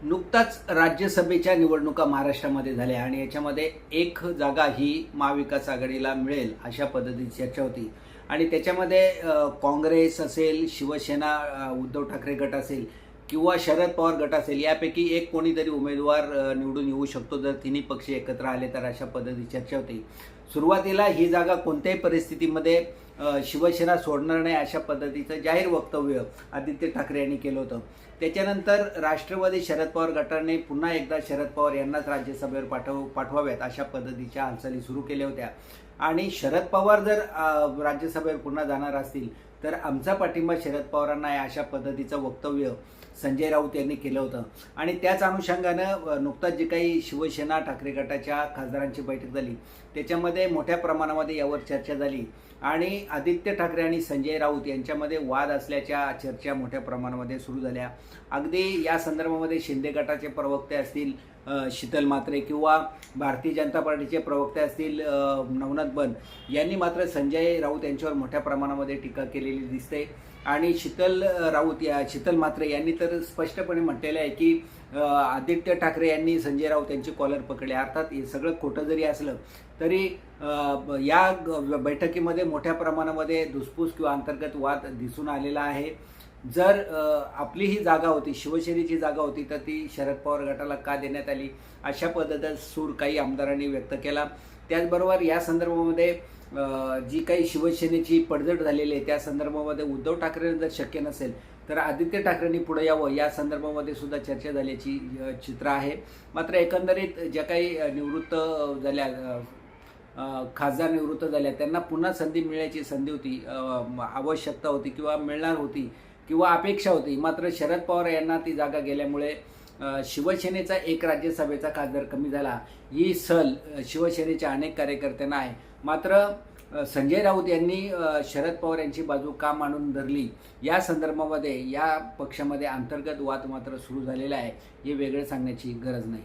नुकताच राज्यसभेच्या निवडणुका महाराष्ट्रामध्ये झाल्या आणि याच्यामध्ये एक जागा ही महाविकास आघाडीला मिळेल अशा पद्धतीची चर्चा होती आणि त्याच्यामध्ये काँग्रेस असेल, शिवसेना, उद्धव ठाकरे गट असेल किंवा शरद पवार गट असेल, यापैकी एक कोणीतरी उमेदवार निवडून येऊ शकतो जर तिन्ही पक्ष एकत्र आले तर, अशा पद्धतीची चर्चा होती. सुरुवातीला ही जागा कोणत्याही परिस्थितीमध्ये शिवसेना सोडणार नाही अशा पद्धतीचं जाहीर वक्तव्य आदित्य ठाकरे यांनी केलं होतं. त्याच्यानंतर राष्ट्रवादी शरद पवार गटाने पुन्हा एकदा शरद पवार यांनाच राज्यसभेवर पाठवाव्यात अशा पद्धतीच्या हालचाली सुरू केल्या होत्या आणि शरद पवार जर राज्यसभेवर पुन्हा जाणार असतील तर आमचा पाठिंबा शरद पवारांना आहे अशा पद्धतीचं वक्तव्य संजय राऊत यांनी केलं होतं. आणि त्याच अनुषंगानं नुकताच जी काही शिवसेना ठाकरे गटाच्या खासदारांची बैठक झाली त्याच्यामध्ये मोठ्या प्रमाणामध्ये यावर चर्चा झाली आणि आदित्य ठाकरे आणि संजय राऊत यांच्यामध्ये वाद असल्याच्या चर्चा मोठ्या प्रमाणामध्ये सुरू झाल्या. अगदी या संदर्भामध्ये शिंदे गटाचे प्रवक्ते असतील शीतल म्हात्रे किंवा भारतीय जनता पार्टीचे प्रवक्ते असतील नवनाथ बन यांनी मात्र संजय राऊत यांच्यावर मोठ्या प्रमाणामध्ये टीका केलेली दिसते. आणि शीतल म्हात्रे यांनी तर स्पष्टपणे म्हटलेलं आहे की आदित्य ठाकरे यांनी संजय राऊत यांची कॉलर पकडली. अर्थात हे सगळं खोटं जरी असलं तरी या बैठकीमध्ये मोठ्या प्रमाणामध्ये धुसफूस किंवा अंतर्गत वाद दिसून आलेला आहे. जर आपली ही जागा होती, शिवसेनेची जागा होती, तर ती शरद पवार गटाला का देण्यात आली अशा पद्धतीचा सूर काही आमदारांनी व्यक्त केला. त्याचबरोबर या संदर्भामध्ये जी काही शिवसेनेची पडझड झालेली आहे त्या संदर्भामध्ये उद्धव ठाकरेंना जर शक्य नसेल तर आदित्य ठाकरेंनी पुढे यावं या संदर्भामध्ये सुद्धा चर्चा झाल्याची चित्र आहे. मात्र एकंदरीत ज्या काही निवृत्त झाल्या खासदार निवृत्त झाल्या त्यांना पुन्हा संधी मिळण्याची संधी होती, आवश्यकता होती किंवा मिळणार होती किंवा अपेक्षा होती. मात्र शरद पवार यांना ती जागा गेल्यामुळे शिवसेनेचा एक राज्यसभेचा खासदार कमी झाला ही सल शिवसेनेच्या अनेक कार्यकर्त्यांना आहे. मात्र संजय राऊत यांनी शरद पवार यांची बाजू का मांडून धरली या संदर्भामध्ये या पक्षामध्ये अंतर्गत वाद मात्र सुरू झालेला आहे. हे वेगळं सांगण्याची गरज नाही.